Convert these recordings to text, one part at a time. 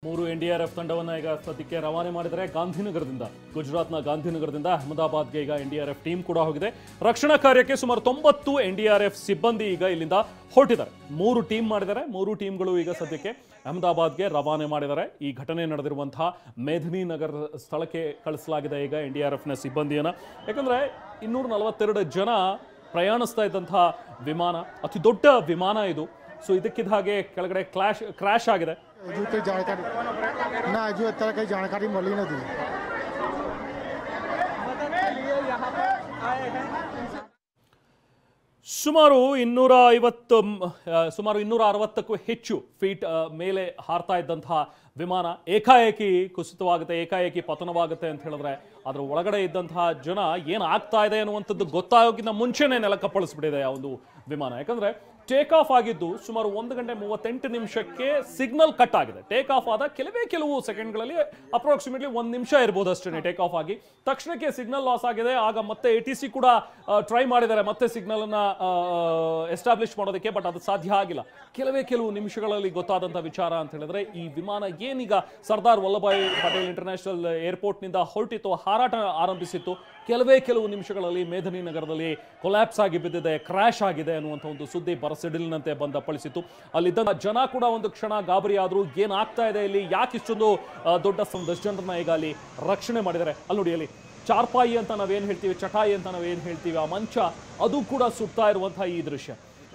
ಮೂರು ಎನ್ಡಿಆರ್ಎಫ್ ತಂಡವನ್ನು ಈಗ ಸದ್ಯಕ್ಕೆ ರವಾನೆ ಮಾಡಿದರೆ ಗಾಂಧಿನಗರದಿಂದ ಗುಜರಾತ್ನ ಗಾಂಧಿನಗರದಿಂದ ಅಹಮದಾಬಾದ್ಗೆ ಈಗ ಎನ್ಡಿಆರ್ಎಫ್ ಟೀಮ್ ಕೂಡ ಹೋಗಿದೆ. ರಕ್ಷಣಾ ಕಾರ್ಯಕ್ಕೆ ಸುಮಾರು 90 ಎನ್ಡಿಆರ್ಎಫ್ ಸಿಬ್ಬಂದಿ ಈಗ ಇಲ್ಲಿಂದ ಹೊರಟಿದ್ದಾರೆ. ಮೂರು ಟೀಮ್ ಮಾಡಿದ್ದಾರೆ. ಮೂರು ಟೀಮ್ಗಳು ಈಗ ಸದ್ಯಕ್ಕೆ ಅಹಮದಾಬಾದ್ಗೆ ರವಾನೆ ಮಾಡಿದ್ದಾರೆ. ಈ ಘಟನೆ ನಡೆದಿರುವಂತಹ ಮೇದಿನಿ ನಗರ ಸ್ಥಳಕ್ಕೆ ಕಳಿಸಲಾಗಿದೆ ಈಗ ಎನ್ಡಿಆರ್ಎಫ್ನ ಸಿಬ್ಬಂದಿಯನ್ನು. ಯಾಕಂದರೆ 242 ಜನ ಪ್ರಯಾಣಿಸ್ತಾ ಇದ್ದಂತಹ ವಿಮಾನ, ಅತಿ ದೊಡ್ಡ ವಿಮಾನ ಇದು. ಸೊ ಇದಕ್ಕಿದ್ದ ಹಾಗೆ ಕೆಳಗಡೆ ಕ್ರ್ಯಾಶ್ ಆಗಿದೆ. जानकारी मिली नहीं ಸುಮಾರು 260ಕ್ಕೂ ಹೆಚ್ಚು ಫೀಟ್ ಮೇಲೆ ಹಾರ್ತಾ ಇದ್ದಂತಹ ವಿಮಾನ ಏಕಾಏಕಿ ಕುಸಿತವಾಗುತ್ತೆ, ಏಕಾಏಕಿ ಪತನವಾಗುತ್ತೆ ಅಂತ ಹೇಳಿದ್ರೆ ಅದರ ಒಳಗಡೆ ಇದ್ದಂತಹ ಜನ ಏನಾಗ್ತಾ ಇದೆ ಅನ್ನುವಂಥದ್ದು ಗೊತ್ತಾಗೋಕ್ಕಿಂತ ಮುಂಚೆನೇ ನೆಲಕ್ಕಪ್ಪಳಿಸ್ಬಿಟ್ಟಿದೆ ಆ ಒಂದು ವಿಮಾನ. ಯಾಕಂದ್ರೆ ಟೇಕ್ ಆಫ್ ಆಗಿದ್ದು ಸುಮಾರು 1 ಗಂಟೆ 38 ನಿಮಿಷಕ್ಕೆ ಸಿಗ್ನಲ್ ಕಟ್ ಆಗಿದೆ. ಟೇಕ್ ಆಫ್ ಆದ ಕೆಲವು ಸೆಕೆಂಡ್ಗಳಲ್ಲಿ ಅಪ್ರಾಕ್ಸಿಮೇಟ್ಲಿ 1 ನಿಮಿಷ ಇರ್ಬೋದು ಅಷ್ಟೇ ಟೇಕ್ ಆಫ್ ಆಗಿ. ತಕ್ಷಣಕ್ಕೆ ಸಿಗ್ನಲ್ ಲಾಸ್ ಆಗಿದೆ. ಆಗ ಮತ್ತೆ ATC ಕೂಡ ಟ್ರೈ ಮಾಡಿದ್ದಾರೆ ಮತ್ತೆ ಸಿಗ್ನಲ್ ಅನ್ನ ಎಸ್ಟಾಬ್ಲಿಷ್ ಮಾಡೋದಕ್ಕೆ, ಬಟ್ ಅದು ಸಾಧ್ಯ ಆಗಿಲ್ಲ. ಕೆಲವು ನಿಮಿಷಗಳಲ್ಲಿ ಗೊತ್ತಾದಂತಹ ವಿಚಾರ ಅಂತ ಹೇಳಿದ್ರೆ ಈ ವಿಮಾನ ಏನೀಗ ಸರ್ದಾರ್ ವಲ್ಲಭಾಯ್ ಪಟೇಲ್ ಇಂಟರ್ನ್ಯಾಷನಲ್ ಏರ್ಪೋರ್ಟ್ ನಿಂದ ಹೊರಟಿತ್ತು, ಹಾರಾಟ ಆರಂಭಿಸಿತ್ತು, ಕೆಲವು ನಿಮಿಷಗಳಲ್ಲಿ ಮೇದಿನಿ ನಗರದಲ್ಲಿ ಕೊಲ್ಯಾಪ್ಸ್ ಆಗಿ ಬಿದ್ದಿದೆ, ಕ್ರ್ಯಾಶ್ ಆಗಿದೆ ಅನ್ನುವಂಥ ಒಂದು ಸುದ್ದಿ ಬರಸಿಡಿಲಿನಂತೆ ಬಂದಪ್ಪಳಿಸಿತು. ಅಲ್ಲಿದ್ದ ಜನ ಕೂಡ ಒಂದು ಕ್ಷಣ ಗಾಬರಿ ಆದ್ರು. ಏನಾಗ್ತಾ ಇದೆ ಇಲ್ಲಿ, ಯಾಕೆ ಇಷ್ಟೊಂದು ದೊಡ್ಡ 10 ಜನರನ್ನ ಈಗ ಅಲ್ಲಿ ರಕ್ಷಣೆ ಮಾಡಿದ್ದಾರೆ. ಅಲ್ಲಿ ನೋಡಿ, ಅಲ್ಲಿ ಚಾರ್ಪಾಯಿ ಅಂತ ನಾವೇನು ಹೇಳ್ತೀವಿ, ಚಟಾಯಿ ಅಂತ ನಾವೇನು ಹೇಳ್ತೀವಿ, ಆ ಮಂಚ ಅದು ಕೂಡ ಸುತ್ತಾ ಇರುವಂತಹ ಈ ದೃಶ್ಯ.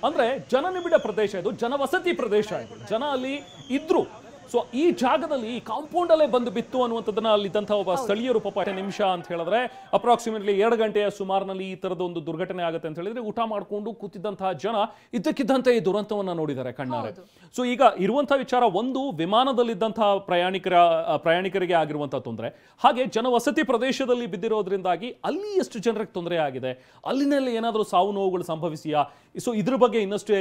ಅಂದ್ರೆ ಜನನಿಬಿಡ ಪ್ರದೇಶ ಇದು, ಜನವಸತಿ ಪ್ರದೇಶ ಇದು, ಜನ ಅಲ್ಲಿ ಇದ್ರು. ಸೊ ಈ ಜಾಗದಲ್ಲಿ ಈ ಕಾಂಪೌಂಡ್ ಅಲ್ಲೇ ಬಂದು ಬಿತ್ತು ಅನ್ನುವಂಥದ್ದನ್ನ ಅಲ್ಲಿದ್ದಂತಹ ಒಬ್ಬ ಸ್ಥಳೀಯರು ಪಾಪ ನಿಮಿಷ ಅಂತ ಹೇಳಿದ್ರೆ ಅಪ್ರಾಕ್ಸಿಮೇಟ್ಲಿ 2 ಗಂಟೆಯ ಸುಮಾರಿನಲ್ಲಿ ಈ ತರದ ಒಂದು ದುರ್ಘಟನೆ ಆಗುತ್ತೆ ಅಂತ ಹೇಳಿದ್ರೆ ಊಟ ಮಾಡಿಕೊಂಡು ಕೂತಿದ್ದಂತಹ ಜನ ಇದ್ದಕ್ಕಿದ್ದಂತೆ ಈ ದುರಂತವನ್ನ ನೋಡಿದ್ದಾರೆ ಕಣ್ಣಾರೆ. ಸೊ ಈಗ ಇರುವಂತಹ ವಿಚಾರ ಒಂದು, ವಿಮಾನದಲ್ಲಿದ್ದಂತಹ ಪ್ರಯಾಣಿಕರಿಗೆ ಆಗಿರುವಂತಹ ತೊಂದರೆ, ಹಾಗೆ ಜನವಸತಿ ಪ್ರದೇಶದಲ್ಲಿ ಬಿದ್ದಿರೋದ್ರಿಂದಾಗಿ ಅಲ್ಲಿ ಎಷ್ಟು ಜನರಿಗೆ ತೊಂದರೆ ಆಗಿದೆ, ಅಲ್ಲಿನಲ್ಲಿ ಏನಾದರೂ ಸಾವು ನೋವುಗಳು ಸಂಭವಿಸಿಯಾ? ಸೊ ಇದ್ರ ಬಗ್ಗೆ ಇನ್ನಷ್ಟೇ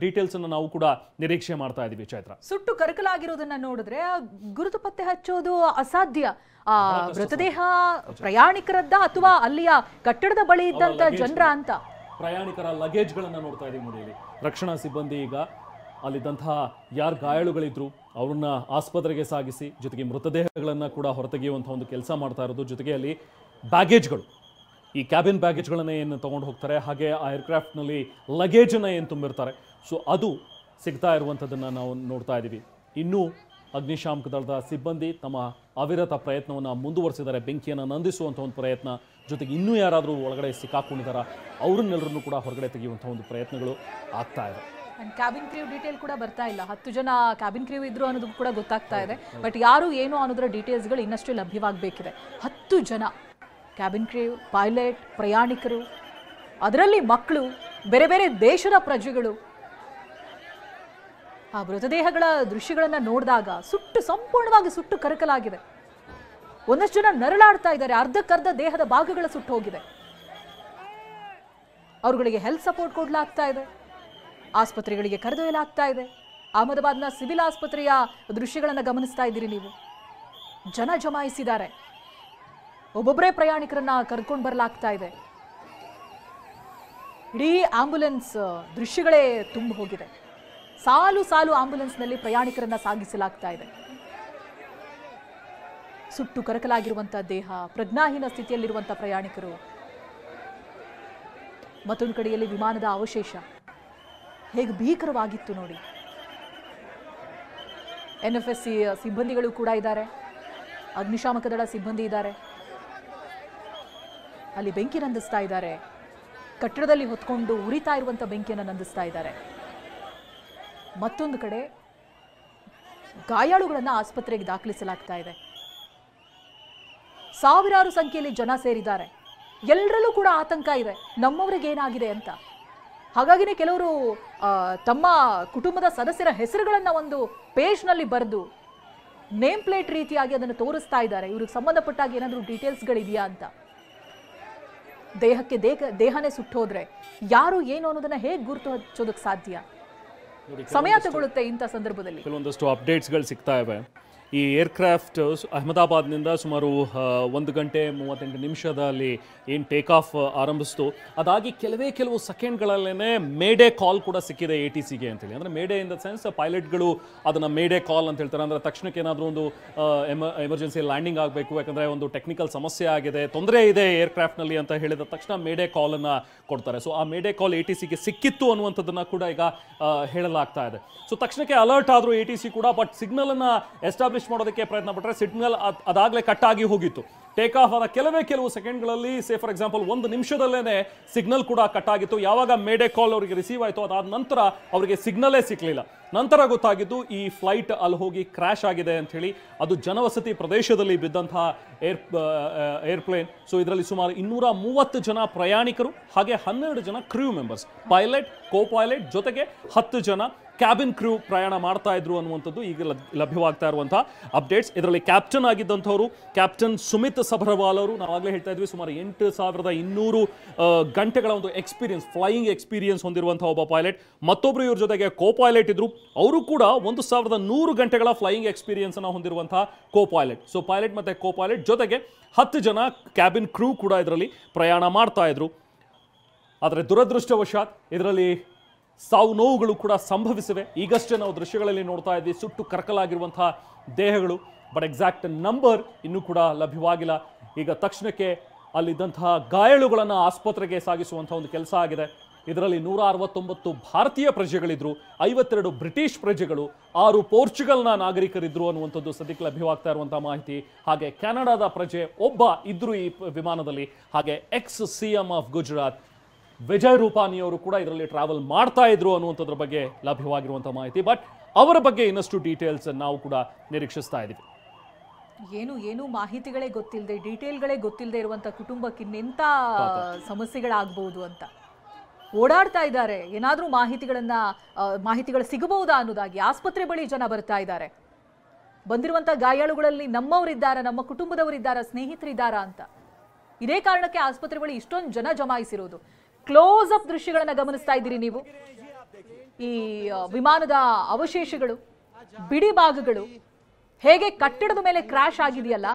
ಡೀಟೇಲ್ಸ್ ಅನ್ನು ನಾವು ಕೂಡ ನಿರೀಕ್ಷೆ ಮಾಡ್ತಾ ಇದೀವಿ. ಚೈತ್ರ, ಸುಟ್ಟು ಕರಕಲಾಗಿರೋದನ್ನ ನೋಡಿದ್ರೆ ಗುರುತು ಪತ್ತೆ ಹಚ್ಚೋದು ಅಸಾಧ್ಯ. ಮೃತದೇಹ ಪ್ರಯಾಣಿಕರದ್ದ ಅಥವಾ ಅಲ್ಲಿಯ ಕಟ್ಟಡದ ಬಳಿ ಇದ್ದಂತ ಜನರ ಅಂತ ಪ್ರಯಾಣಿಕರ ಲಗೇಜ್ಗಳನ್ನ ನೋಡ್ತಾ ಇದೀವಿ ನೋಡಿ. ಇಲ್ಲಿ ರಕ್ಷಣಾ ಸಿಬ್ಬಂದಿ ಈಗ ಅಲ್ಲಿದ್ದಂತಹ ಯಾರು ಗಾಯಾಳುಗಳಿದ್ರು ಅವ್ರನ್ನ ಆಸ್ಪತ್ರೆಗೆ ಸಾಗಿಸಿ, ಜೊತೆಗೆ ಮೃತದೇಹಗಳನ್ನ ಕೂಡ ಹೊರತೆಗೆಯುವಂತಹ ಒಂದು ಕೆಲಸ ಮಾಡ್ತಾ ಇರೋದು. ಜೊತೆಗೆ ಅಲ್ಲಿ ಬ್ಯಾಗೇಜ್ಗಳು, ಈ ಕ್ಯಾಬಿನ್ ಬ್ಯಾಗೇಜ್ಗಳನ್ನ ಏನು ತೊಗೊಂಡು ಹೋಗ್ತಾರೆ, ಹಾಗೆ ಆ ಏರ್ಕ್ರಾಫ್ಟ್ನಲ್ಲಿ ಲಗೇಜನ್ನು ಏನು ತುಂಬಿರ್ತಾರೆ, ಸೊ ಅದು ಸಿಗ್ತಾ ಇರುವಂಥದ್ದನ್ನು ನಾವು ನೋಡ್ತಾ ಇದ್ದೀವಿ. ಇನ್ನೂ ಅಗ್ನಿಶಾಮಕ ದಳದ ಸಿಬ್ಬಂದಿ ತಮ್ಮ ಅವಿರತ ಪ್ರಯತ್ನವನ್ನು ಮುಂದುವರಿಸಿದ್ದಾರೆ, ಬೆಂಕಿಯನ್ನು ನಂದಿಸುವಂಥ ಒಂದು ಪ್ರಯತ್ನ. ಜೊತೆಗೆ ಇನ್ನೂ ಯಾರಾದರೂ ಒಳಗಡೆ ಸಿಕ್ಕಾಕೊಂಡಿದ್ದಾರಾ ಅವ್ರನ್ನೆಲ್ಲರನ್ನೂ ಕೂಡ ಹೊರಗಡೆ ತೆಗೆಯುವಂಥ ಒಂದು ಪ್ರಯತ್ನಗಳು ಆಗ್ತಾ ಇದೆ. ಕ್ಯಾಬಿನ್ ಕ್ರೀವ್ ಡೀಟೇಲ್ ಕೂಡ ಬರ್ತಾ ಇಲ್ಲ. 10 ಜನ ಕ್ಯಾಬಿನ್ ಕ್ರೀವ್ ಇದ್ರು ಅನ್ನೋದು ಕೂಡ ಗೊತ್ತಾಗ್ತಾ ಇದೆ. ಬಟ್ ಯಾರು ಏನು ಅನ್ನೋದ್ರ ಡೀಟೇಲ್ಸ್ಗಳು ಇನ್ನಷ್ಟು ಲಭ್ಯವಾಗಬೇಕಿದೆ. 10 ಜನ ಕ್ಯಾಬಿನ್ ಕ್ರೀವ್, ಪೈಲಟ್, ಪ್ರಯಾಣಿಕರು, ಅದರಲ್ಲಿ ಮಕ್ಕಳು, ಬೇರೆ ಬೇರೆ ದೇಶದ ಪ್ರಜೆಗಳು. ಆ ಮೃತದೇಹಗಳ ದೃಶ್ಯಗಳನ್ನ ನೋಡಿದಾಗ ಸಂಪೂರ್ಣವಾಗಿ ಸುಟ್ಟು ಕರಕಲಾಗಿದೆ. ಒಂದಷ್ಟು ಜನ ನರಳಾಡ್ತಾ ಇದ್ದಾರೆ, ಅರ್ಧಕ್ಕರ್ಧ ದೇಹದ ಭಾಗಗಳ ಸುಟ್ಟು ಹೋಗಿದೆ. ಅವರುಗಳಿಗೆ ಹೆಲ್ತ್ ಸಪೋರ್ಟ್ ಕೊಡ್ಲಾಗ್ತಾ ಇದೆ, ಆಸ್ಪತ್ರೆಗಳಿಗೆ ಕರೆದೊಯ್ಯಲಾಗ್ತಾ ಇದೆ. ಅಹಮದಾಬಾದ್ನ ಸಿವಿಲ್ ಆಸ್ಪತ್ರೆಯ ದೃಶ್ಯಗಳನ್ನ ಗಮನಿಸ್ತಾ ಇದ್ದೀರಿ ನೀವು. ಜನ ಜಮಾಯಿಸಿದ್ದಾರೆ, ಒಬ್ಬೊಬ್ಬರೇ ಪ್ರಯಾಣಿಕರನ್ನ ಕರ್ಕೊಂಡು ಬರಲಾಗ್ತಾ ಇದೆ. ಇಡೀ ಆಂಬ್ಯುಲೆನ್ಸ್ ದೃಶ್ಯಗಳೇ ತುಂಬ ಹೋಗಿದೆ. ಸಾಲು ಆಂಬ್ಯುಲೆನ್ಸ್ನಲ್ಲಿ ಪ್ರಯಾಣಿಕರನ್ನ ಸಾಗಿಸಲಾಗ್ತಾ ಇದೆ. ಸುಟ್ಟು ಕರಕಲಾಗಿರುವಂತಹ ದೇಹ, ಪ್ರಜ್ಞಾಹೀನ ಸ್ಥಿತಿಯಲ್ಲಿರುವಂತಹ ಪ್ರಯಾಣಿಕರು, ಮತ್ತೊಂದು ಕಡೆಯಲ್ಲಿ ವಿಮಾನದ ಅವಶೇಷ ಹೇಗೆ ಭೀಕರವಾಗಿತ್ತು ನೋಡಿ. NFSC ಸಿಬ್ಬಂದಿಗಳು ಕೂಡ ಇದ್ದಾರೆ, ಅಗ್ನಿಶಾಮಕ ದಳ ಸಿಬ್ಬಂದಿ ಇದ್ದಾರೆ. ಅಲ್ಲಿ ಬೆಂಕಿ ನಂದಿಸ್ತಾ ಇದ್ದಾರೆ, ಕಟ್ಟಡದಲ್ಲಿ ಹೊತ್ಕೊಂಡು ಉರಿತಾ ಇರುವಂಥ ಬೆಂಕಿಯನ್ನು ನಂದಿಸ್ತಾ ಇದ್ದಾರೆ. ಮತ್ತೊಂದು ಕಡೆ ಗಾಯಾಳುಗಳನ್ನು ಆಸ್ಪತ್ರೆಗೆ ದಾಖಲಿಸಲಾಗ್ತಾ ಇದೆ. ಸಾವಿರಾರು ಸಂಖ್ಯೆಯಲ್ಲಿ ಜನ ಸೇರಿದ್ದಾರೆ. ಎಲ್ಲರಲ್ಲೂ ಕೂಡ ಆತಂಕ ಇದೆ, ನಮ್ಮವರಿಗೆ ಏನಾಗಿದೆ ಅಂತ. ಹಾಗಾಗಿನೇ ಕೆಲವರು ತಮ್ಮ ಕುಟುಂಬದ ಸದಸ್ಯರ ಹೆಸರುಗಳನ್ನು ಒಂದು ಪೇಜ್ನಲ್ಲಿ ಬರೆದು ನೇಮ್ ಪ್ಲೇಟ್ ರೀತಿಯಾಗಿ ಅದನ್ನು ತೋರಿಸ್ತಾ ಇದ್ದಾರೆ. ಇವ್ರಿಗೆ ಸಂಬಂಧಪಟ್ಟಾಗ ಏನಾದರೂ ಡೀಟೇಲ್ಸ್ಗಳಿದೆಯಾ ಅಂತ. ದೇಹಕ್ಕೆ ದೇಹನೇ ಸುಟ್ಟೋದ್ರೆ ಯಾರು ಏನು ಅನ್ನೋದನ್ನ ಹೇಗೆ ಗುರುತು ಹಚ್ಚೋದಕ್ಕೆ ಸಾಧ್ಯ? ಸಮಯ ತಗೊಳ್ಳುತ್ತೆ ಇಂಥ ಸಂದರ್ಭದಲ್ಲಿ. ಕೆಲವೊಂದಷ್ಟು ಅಪ್ಡೇಟ್ಸ್ಗಳು ಸಿಗ್ತಾ ಇವೆ. ಈ ಏರ್ಕ್ರಾಫ್ಟ್ ಅಹಮದಾಬಾದ್ನಿಂದ ಸುಮಾರು 1 ಗಂಟೆ 38 ನಿಮಿಷದಲ್ಲಿ ಏನು ಟೇಕ್ ಆಫ್ ಆರಂಭಿಸ್ತು, ಅದಾಗಿ ಕೆಲವು ಸೆಕೆಂಡ್ಗಳಲ್ಲೇ ಮೇಡೇ ಕಾಲ್ ಕೂಡ ಸಿಕ್ಕಿದೆ ATCಗೆ ಅಂತೇಳಿ. ಅಂದರೆ ಮೇಡೇ ಇನ್ ದ ಸೆನ್ಸ್ ಪೈಲಟ್ಗಳು ಅದನ್ನು ಮೇಡೇ ಕಾಲ್ ಅಂತ ಹೇಳ್ತಾರೆ. ಅಂದರೆ ತಕ್ಷಣಕ್ಕೆ ಏನಾದರೂ ಒಂದು ಎಮರ್ಜೆನ್ಸಿ ಲ್ಯಾಂಡಿಂಗ್ ಆಗಬೇಕು, ಯಾಕಂದರೆ ಒಂದು ಟೆಕ್ನಿಕಲ್ ಸಮಸ್ಯೆ ಆಗಿದೆ, ತೊಂದರೆ ಇದೆ ಏರ್ಕ್ರಾಫ್ಟ್ನಲ್ಲಿ ಅಂತ ಹೇಳಿದ ತಕ್ಷಣ ಮೇಡೇ ಕಾಲನ್ನು ಕೊಡ್ತಾರೆ. ಸೊ ಆ ಮೇಡೇ ಕಾಲ್ ATCಗೆ ಸಿಕ್ಕಿತ್ತು ಅನ್ನುವಂಥದ್ದನ್ನು ಕೂಡ ಈಗ ಹೇಳಲಾಗ್ತಾ ಇದೆ. ಸೊ ತಕ್ಷಣಕ್ಕೆ ಅಲರ್ಟ್ ಆದರೂ ATC ಕೂಡ, ಬಟ್ ಸಿಗ್ನಲನ್ನು ಎಸ್ಟಾಬ್ಲಿಷ್ ಮಾಡೋದಕ್ಕೆ ಪ್ರಯತ್ನ ಪಟ್ಟರೆ ಸಿಗ್ನಲ್ ಅದಾಗಲೇ ಕಟ್ ಆಗಿ ಹೋಗಿತ್ತು. ಟೇಕ್ ಆಫ್ ಆದ ಕೆಲವು ಸೆಕೆಂಡ್ಗಳಲ್ಲಿ, ಸೇ ಫಾರ್ ಎಕ್ಸಾಂಪಲ್ 1 ನಿಮಿಷದಲ್ಲೇ ಸಿಗ್ನಲ್ ಕೂಡ ಕಟ್ ಆಗಿತ್ತು. ಯಾವಾಗ ಮೇಡೇ ಕಾಲ್ ಅವರಿಗೆ ರಿಸೀವ್ ಆಯಿತು ಅದಾದ ನಂತರ ಅವರಿಗೆ ಸಿಗ್ನಲೇ ಸಿಕ್ಕಲಿಲ್ಲ. ನಂತರ ಗೊತ್ತಾಗಿದ್ದು ಈ ಫ್ಲೈಟ್ ಅಲ್ಲಿ ಹೋಗಿ ಕ್ರ್ಯಾಶ್ ಆಗಿದೆ ಅಂತ ಹೇಳಿ. ಅದು ಜನವಸತಿ ಪ್ರದೇಶದಲ್ಲಿ ಬಿದ್ದಂತಹ ಏರ್ಪ್ಲೇನ್. ಸೊ ಇದರಲ್ಲಿ ಸುಮಾರು 230 ಜನ ಪ್ರಯಾಣಿಕರು ಹಾಗೆ 12 ಜನ crew members, pilot, co pilot ಜೊತೆಗೆ 10 ಜನ ಕ್ಯಾಬಿನ್ ಕ್ರೂ ಪ್ರಯಾಣ ಮಾಡ್ತಾ ಇದ್ರು ಅನ್ನುವಂಥದ್ದು ಈಗ ಲಭ್ಯವಾಗ್ತಾ ಇರುವಂತಹ ಅಪ್ಡೇಟ್ಸ್. ಇದರಲ್ಲಿ ಕ್ಯಾಪ್ಟನ್ ಆಗಿದ್ದಂಥವರು ಕ್ಯಾಪ್ಟನ್ ಸುಮಿತ್ ಸಬರ್ವಾಲ್ ಅವರು, ನಾವಾಗಲೇ ಹೇಳ್ತಾ ಇದ್ವಿ, ಸುಮಾರು 8200 ಗಂಟೆಗಳ ಒಂದು ಎಕ್ಸ್ಪೀರಿಯನ್ಸ್, ಫ್ಲೈಯಿಂಗ್ ಎಕ್ಸ್ಪೀರಿಯನ್ಸ್ ಹೊಂದಿರುವಂತಹ ಒಬ್ಬ ಪೈಲಟ್. ಮತ್ತೊಬ್ರು ಇವ್ರ ಜೊತೆಗೆ ಕೋ ಪೈಲಟ್ ಇದ್ರು, ಅವರು ಕೂಡ 1100 ಗಂಟೆಗಳ ಫ್ಲೈಯಿಂಗ್ ಎಕ್ಸ್ಪೀರಿಯನ್ಸ್ ಅನ್ನು ಹೊಂದಿರುವಂತಹ ಕೋ ಪೈಲಟ್. ಸೊ ಪೈಲಟ್ ಮತ್ತೆ ಕೋ ಪೈಲಟ್ ಜೊತೆಗೆ 10 ಜನ ಕ್ಯಾಬಿನ್ ಕ್ರೂ ಕೂಡ ಇದರಲ್ಲಿ ಪ್ರಯಾಣ ಮಾಡ್ತಾ ಇದ್ರು. ಆದರೆ ದುರದೃಷ್ಟವಶಾತ್ ಇದರಲ್ಲಿ ಸಾವು ನೋವುಗಳು ಕೂಡ ಸಂಭವಿಸಿವೆ. ಈಗಷ್ಟೇ ನಾವು ದೃಶ್ಯಗಳಲ್ಲಿ ನೋಡ್ತಾ ಇದ್ವಿ ಸುಟ್ಟು ಕರಕಲಾಗಿರುವಂತಹ ದೇಹಗಳು. ಬಟ್ ಎಕ್ಸಾಕ್ಟ್ ನಂಬರ್ ಇನ್ನೂ ಕೂಡ ಲಭ್ಯವಾಗಿಲ್ಲ. ಈಗ ತಕ್ಷಣಕ್ಕೆ ಅಲ್ಲಿದ್ದಂತಹ ಗಾಯಾಳುಗಳನ್ನು ಆಸ್ಪತ್ರೆಗೆ ಸಾಗಿಸುವಂಥ ಒಂದು ಕೆಲಸ ಆಗಿದೆ. ಇದರಲ್ಲಿ 169 ಭಾರತೀಯ ಪ್ರಜೆಗಳಿದ್ರು, 52 ಬ್ರಿಟಿಷ್ ಪ್ರಜೆಗಳು, 6 ಪೋರ್ಚುಗಲ್ನ ನಾಗರಿಕರಿದ್ರು ಅನ್ನುವಂಥದ್ದು ಸದ್ಯಕ್ಕೆ ಲಭ್ಯವಾಗ್ತಾ ಇರುವಂತಹ ಮಾಹಿತಿ. ಹಾಗೆ ಕೆನಡಾದ ಪ್ರಜೆ ಒಬ್ಬ ಇದ್ರು ಈ ವಿಮಾನದಲ್ಲಿ. ಹಾಗೆ X CM of Gujarat Vijay Rupani ಅವರು ಕೂಡ ಇದರಲ್ಲಿ ಟ್ರಾವೆಲ್ ಮಾಡ್ತಾ ಇದ್ರು ಅನ್ನುವಂಥದ್ರ ಬಗ್ಗೆ ಲಭ್ಯವಾಗಿರುವಂತಹ ಮಾಹಿತಿ. ಬಟ್ ಅವರ ಬಗ್ಗೆ ಇನ್ನಷ್ಟು ಡೀಟೇಲ್ಸ್ ನಾವು ಕೂಡ ನಿರೀಕ್ಷಿಸ್ತಾ ಇದ್ದೀವಿ. ಏನು ಮಾಹಿತಿಗಳೇ ಗೊತ್ತಿಲ್ಲದೆ, ಡೀಟೇಲ್ಗಳೇ ಗೊತ್ತಿಲ್ಲದೆ ಇರುವಂತ ಕುಟುಂಬಕ್ಕೆ ಇನ್ನೆಂಥ ಸಮಸ್ಯೆಗಳಾಗಬಹುದು ಅಂತ ಓಡಾಡ್ತಾ ಇದ್ದಾರೆ. ಏನಾದರೂ ಮಾಹಿತಿಗಳು ಸಿಗಬಹುದಾ ಅನ್ನೋದಾಗಿ ಆಸ್ಪತ್ರೆ ಬಳಿ ಜನ ಬರ್ತಾ ಇದ್ದಾರೆ. ಬಂದಿರುವಂಥ ಗಾಯಾಳುಗಳಲ್ಲಿ ನಮ್ಮವರಿದ್ದಾರಾ, ನಮ್ಮ ಕುಟುಂಬದವರಿದ್ದಾರಾ, ಸ್ನೇಹಿತರಿದ್ದಾರಾ ಅಂತ. ಇದೇ ಕಾರಣಕ್ಕೆ ಆಸ್ಪತ್ರೆ ಬಳಿ ಇಷ್ಟೊಂದು ಜನ ಜಮಾಯಿಸಿರೋದು. ಕ್ಲೋಸ್ ಅಪ್ ದೃಶ್ಯಗಳನ್ನು ಗಮನಿಸ್ತಾ ಇದ್ದೀರಿ ನೀವು. ಈ ವಿಮಾನದ ಅವಶೇಷಗಳು, ಬಿಡಿ ಭಾಗಗಳು ಹೇಗೆ ಕಟ್ಟಡದ ಮೇಲೆ ಕ್ರ್ಯಾಶ್ ಆಗಿದೆಯಲ್ಲ